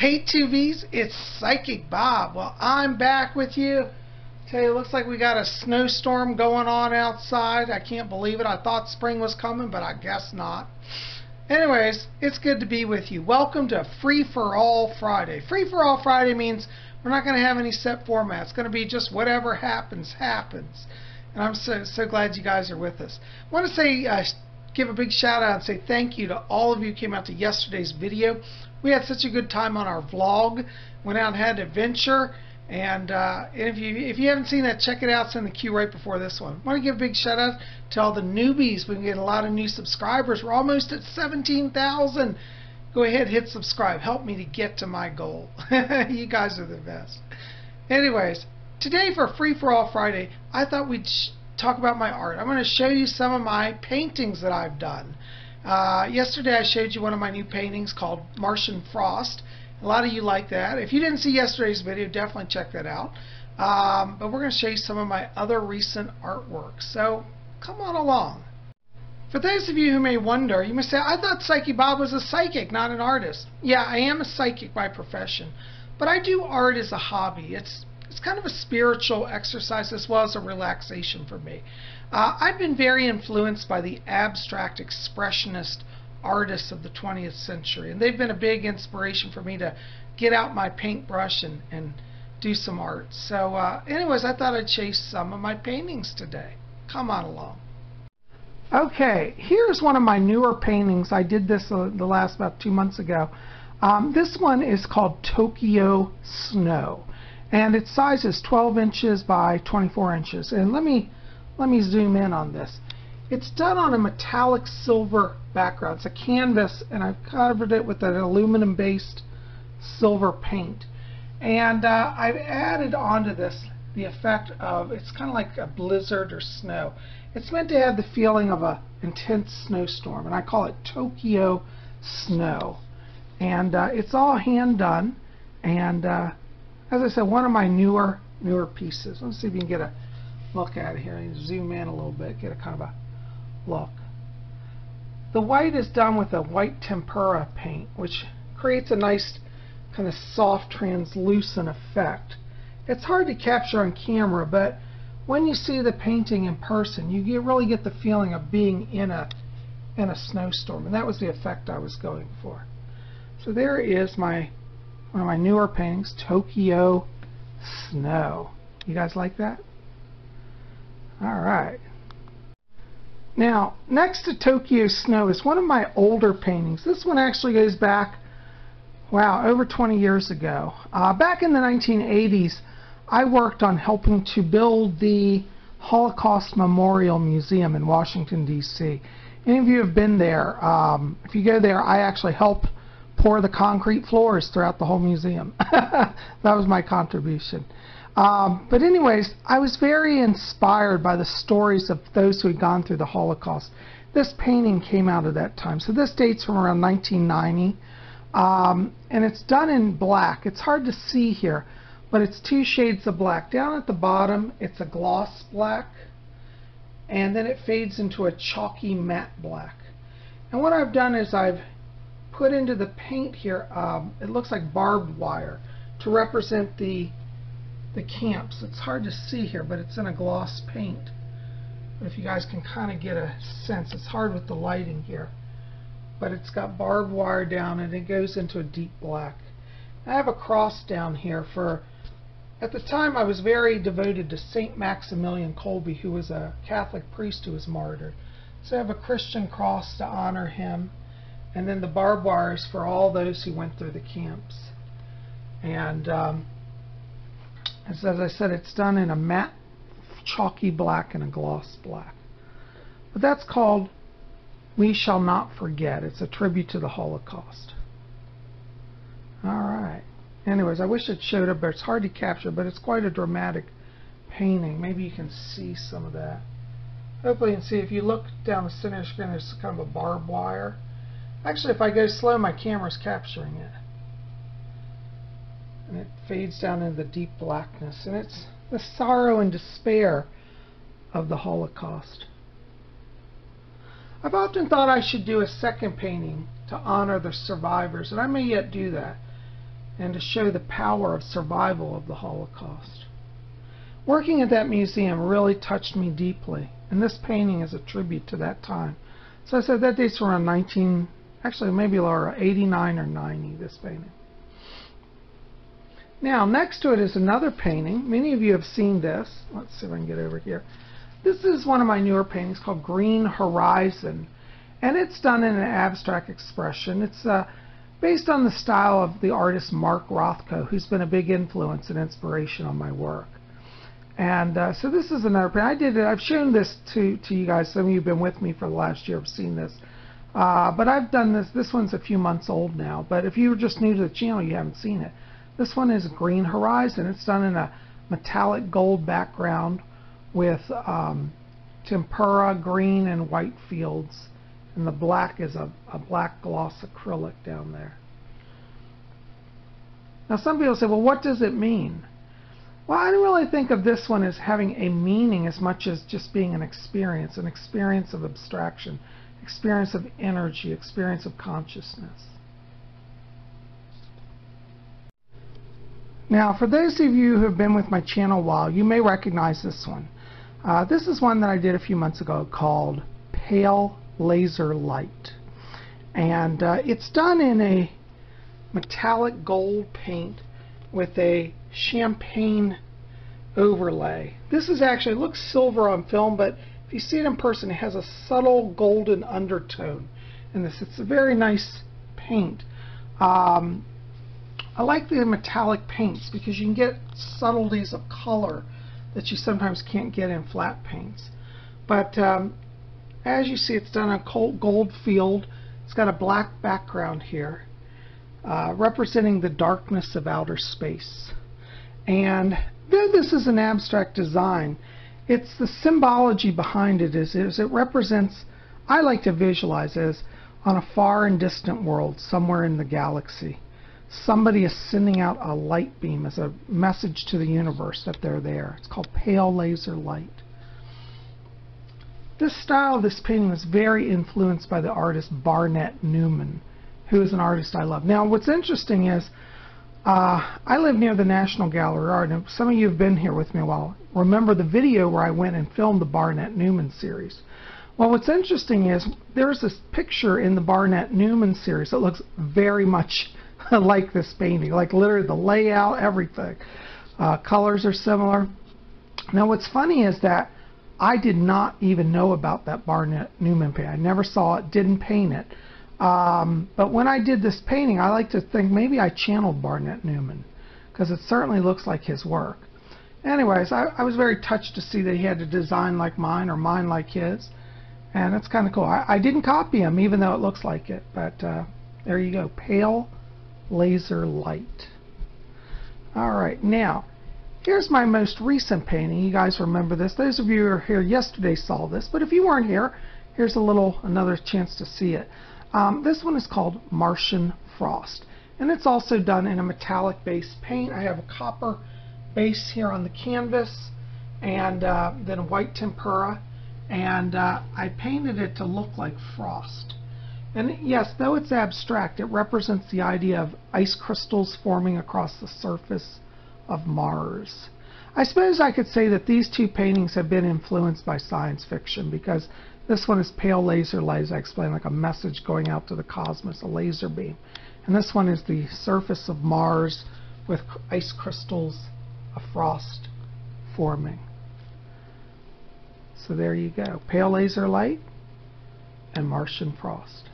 Hey 2Bs, it's Psychic Bob. Well, I'm back with you. Tell you, it looks like we got a snowstorm going on outside. I can't believe it. I thought spring was coming, but I guess not. Anyways, it's good to be with you. Welcome to Free For All Friday. Free For All Friday means we're not going to have any set format. It's going to be just whatever happens, happens. And I'm so glad you guys are with us. I want to say, give a big shout out and say thank you to all of you who came out to yesterday's video. We had such a good time on our vlog. Went out and had an adventure. And if you haven't seen that, check it out. It's in the queue right before this one. I want to give a big shout out to all the newbies. We've been getting a lot of new subscribers. We're almost at 17,000. Go ahead, hit subscribe. Help me to get to my goal. You guys are the best. Anyways, today for Free For All Friday, I thought we'd talk about my art. I'm going to show you some of my paintings that I've done. Yesterday I showed you one of my new paintings called Martian Frost. A lot of you like that. If you didn't see yesterday's video, definitely check that out. But we're going to show you some of my other recent artwork. So come on along. For those of you who may wonder, you may say, I thought Psychic Bob was a psychic, not an artist. Yeah, I am a psychic by profession. But I do art as a hobby. It's kind of a spiritual exercise as well as a relaxation for me. I've been very influenced by the abstract expressionist artists of the 20th century, and they've been a big inspiration for me to get out my paintbrush and do some art. So anyways, I thought I'd chase some of my paintings today. Come on along. Okay, here's one of my newer paintings. I did this the last about 2 months ago. This one is called Tokyo Snow, and its size is 12 inches by 24 inches. And let me zoom in on this. It's done on a metallic silver background. It's a canvas, and I've covered it with an aluminum-based silver paint. And I've added onto this the effect of, it's kind of like a blizzard or snow. It's meant to have the feeling of an intense snowstorm, and I call it Tokyo Snow. And it's all hand done, and as I said, one of my newer pieces. Let's see if you can get a look at it here. You zoom in a little bit, get a kind of a look. The white is done with a white tempera paint, which creates a nice kind of soft translucent effect. It's hard to capture on camera, but when you see the painting in person, you really get the feeling of being in a snowstorm, and that was the effect I was going for. So there is one of my newer paintings, Tokyo Snow. You guys like that? All right. Now, next to Tokyo Snow is one of my older paintings. This one actually goes back, wow, over 20 years ago. Back in the 1980s, I worked on helping to build the Holocaust Memorial Museum in Washington, D.C. Any of you have been there, if you go there, I actually helped pour the concrete floors throughout the whole museum. That was my contribution. But anyways, I was very inspired by the stories of those who had gone through the Holocaust. This painting came out of that time. So this dates from around 1990. And it's done in black. It's hard to see here, but it's two shades of black. Down at the bottom, it's a gloss black, and then it fades into a chalky matte black. And what I've done is I've put into the paint here, it looks like barbed wire to represent the camps. It's hard to see here, but it's in a gloss paint. But if you guys can kind of get a sense, it's hard with the lighting here. But it's got barbed wire down, and it goes into a deep black. I have a cross down here for, at the time I was very devoted to St. Maximilian Kolbe, who was a Catholic priest who was martyred. So I have a Christian cross to honor him. And then the barbed wire is for all those who went through the camps. And as I said, it's done in a matte chalky black and a gloss black. But that's called We Shall Not Forget. It's a tribute to the Holocaust. Alright. Anyways, I wish it showed up, but it's hard to capture, but it's quite a dramatic painting. Maybe you can see some of that. Hopefully you can see, if you look down the center of the screen, there's kind of a barbed wire. Actually, if I go slow, my camera's capturing it. And it fades down into the deep blackness. And it's the sorrow and despair of the Holocaust. I've often thought I should do a second painting to honor the survivors, and I may yet do that. and to show the power of survival of the Holocaust. Working at that museum really touched me deeply, and this painting is a tribute to that time. So I said that dates from around 19, actually maybe lower, 89 or 90, this painting. Now, next to it is another painting. Many of you have seen this. Let's see if I can get over here. This is one of my newer paintings called Green Horizon, and it's done in an abstract expression. It's based on the style of the artist Mark Rothko, who's been a big influence and inspiration on my work. And so this is another painting. I've shown this to you guys. Some of you have been with me for the last year, have seen this. But I've done this. This one's a few months old now. But if you're just new to the channel, you haven't seen it. This one is Green Horizon. It's done in a metallic gold background with tempera, green, and white fields. And the black is a black gloss acrylic down there. Now some people say, well, what does it mean? Well, I don't really think of this one as having a meaning as much as just being an experience of abstraction, experience of energy, experience of consciousness. Now, for those of you who have been with my channel a while, you may recognize this one. This is one that I did a few months ago called Pale Laser Light. And it's done in a metallic gold paint with a champagne overlay. This is actually, it looks silver on film, but if you see it in person, it has a subtle golden undertone in this. It's a very nice paint. I like the metallic paints because you can get subtleties of color that you sometimes can't get in flat paints. But as you see, it's done on a gold field. It's got a black background here representing the darkness of outer space. And though this is an abstract design, it's the symbology behind it is it represents, I like to visualize as on a far and distant world somewhere in the galaxy. Somebody is sending out a light beam as a message to the universe that they're there. It's called Pale Laser Light. This style of this painting was very influenced by the artist Barnett Newman, who is an artist I love. Now, what's interesting is I live near the National Gallery of Art, and some of you have been here with me a while. Remember the video where I went and filmed the Barnett Newman series. Well, what's interesting is there's this picture in the Barnett Newman series that looks very much like this painting, like literally the layout, everything. Colors are similar. Now, what's funny is that I did not even know about that Barnett Newman painting. I never saw it, didn't paint it. But when I did this painting, I like to think maybe I channeled Barnett Newman, because it certainly looks like his work. Anyways, I was very touched to see that he had a design like mine or mine like his, and it's kind of cool. I didn't copy him, even though it looks like it, but there you go, Pale Laser Light. Alright, now here's my most recent painting. You guys remember this. Those of you who were here yesterday saw this, but if you weren't here, here's another chance to see it. This one is called Martian Frost, and it's also done in a metallic base paint. I have a copper base here on the canvas, and then white tempera, and I painted it to look like frost. And yes, though it's abstract, it represents the idea of ice crystals forming across the surface of Mars. I suppose I could say that these two paintings have been influenced by science fiction, because this one is Pale Laser Light, as I explained, like a message going out to the cosmos, a laser beam. And this one is the surface of Mars with ice crystals of frost forming. So there you go, Pale Laser Light and Martian Frost.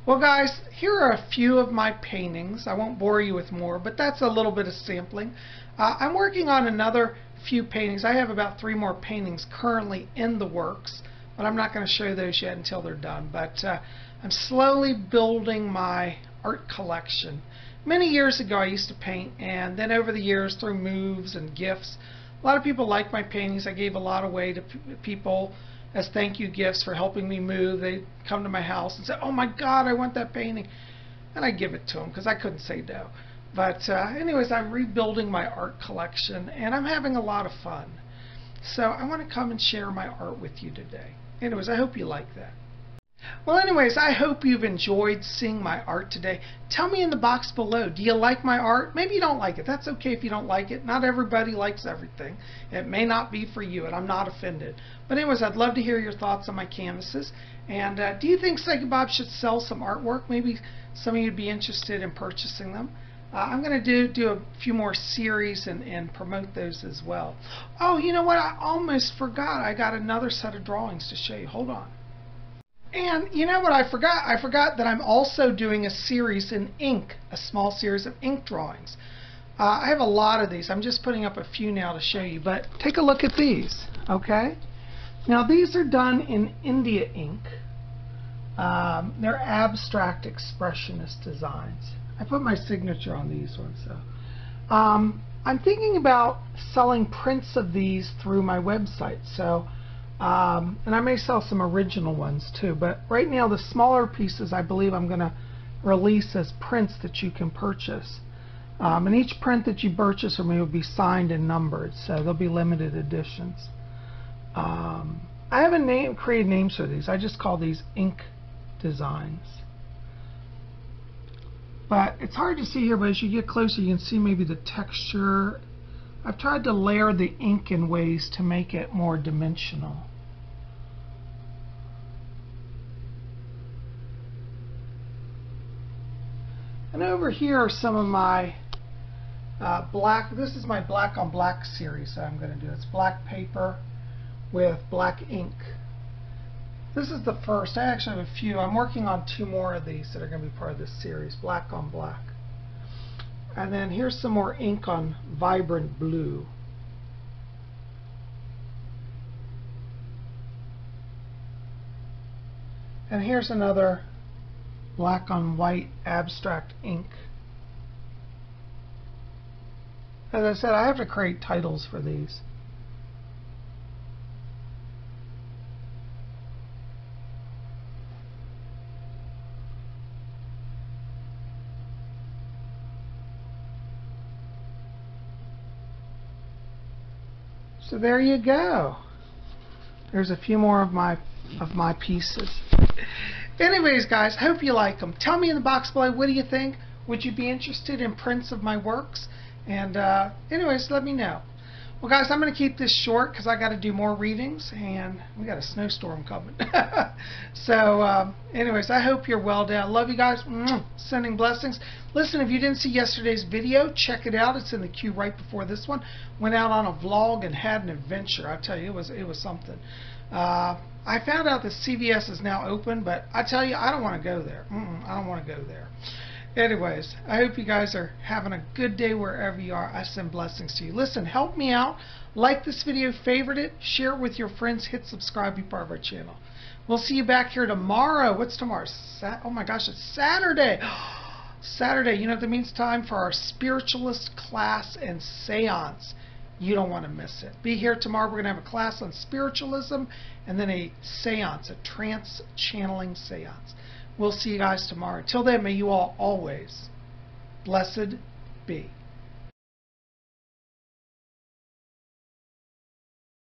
Well guys, here are a few of my paintings. I won't bore you with more, but that's a little bit of sampling. I'm working on another few paintings. I have about 3 more paintings currently in the works, but I'm not going to show those yet until they're done. But I'm slowly building my art collection. Many years ago I used to paint, and then over the years through moves and gifts, a lot of people like my paintings. I gave a lot away to people as thank you gifts for helping me move. They'd come to my house and say, oh my God, I want that painting. And I give it to them because I couldn't say no. But anyways, I'm rebuilding my art collection, and I'm having a lot of fun. So I want to come and share my art with you today. Anyways, I hope you like that. Well, anyways, I hope you've enjoyed seeing my art today. Tell me in the box below, do you like my art? Maybe you don't like it. That's okay if you don't like it. Not everybody likes everything. It may not be for you, and I'm not offended. But anyways, I'd love to hear your thoughts on my canvases. And do you think Psychic Bob should sell some artwork? Maybe some of you would be interested in purchasing them. I'm going to do a few more series and promote those as well. Oh, you know what? I almost forgot. I got another set of drawings to show you. Hold on. And you know what I forgot? I forgot that I'm also doing a series in ink, a small series of ink drawings. I have a lot of these. I'm just putting up a few now to show you, but take a look at these, okay? Now these are done in India ink. They're abstract expressionist designs. I put my signature on these ones, so. I'm thinking about selling prints of these through my website, so. And I may sell some original ones too, but right now the smaller pieces I believe I'm going to release as prints that you can purchase. And each print that you purchase from me will be signed and numbered, so they'll be limited editions. I haven't created names for these. I just call these ink designs. But it's hard to see here, but as you get closer you can see maybe the texture. I've tried to layer the ink in ways to make it more dimensional. And over here are some of my black, this is my black on black series that I'm going to do. It's black paper with black ink. This is the first. I actually have a few. I'm working on 2 more of these that are going to be part of this series, black on black. And then here's some more ink on vibrant blue. And here's another black on white abstract ink. As I said, I have to create titles for these. So there you go. There's a few more of my pieces. Anyways, guys, hope you like them. Tell me in the box below, what do you think? Would you be interested in prints of my works? And anyways, let me know. Well, guys, I'm going to keep this short because I got to do more readings, and we got a snowstorm coming. So, anyways, I hope you're well down. Love you guys. Sending blessings. Listen, if you didn't see yesterday's video, check it out. It's in the queue right before this one. Went out on a vlog and had an adventure. I tell you, it was something. I found out that CVS is now open, but I tell you, I don't want to go there. I don't want to go there. Anyways, I hope you guys are having a good day wherever you are. I send blessings to you. Listen, help me out. Like this video, favorite it, share it with your friends, hit subscribe, be part of our channel. We'll see you back here tomorrow. What's tomorrow? Oh my gosh, it's Saturday. Saturday, you know what that means? Time for our spiritualist class and seance. You don't want to miss it. Be here tomorrow. We're going to have a class on spiritualism and then a seance, a trance channeling seance. We'll see you guys tomorrow. Till then, may you all always blessed be.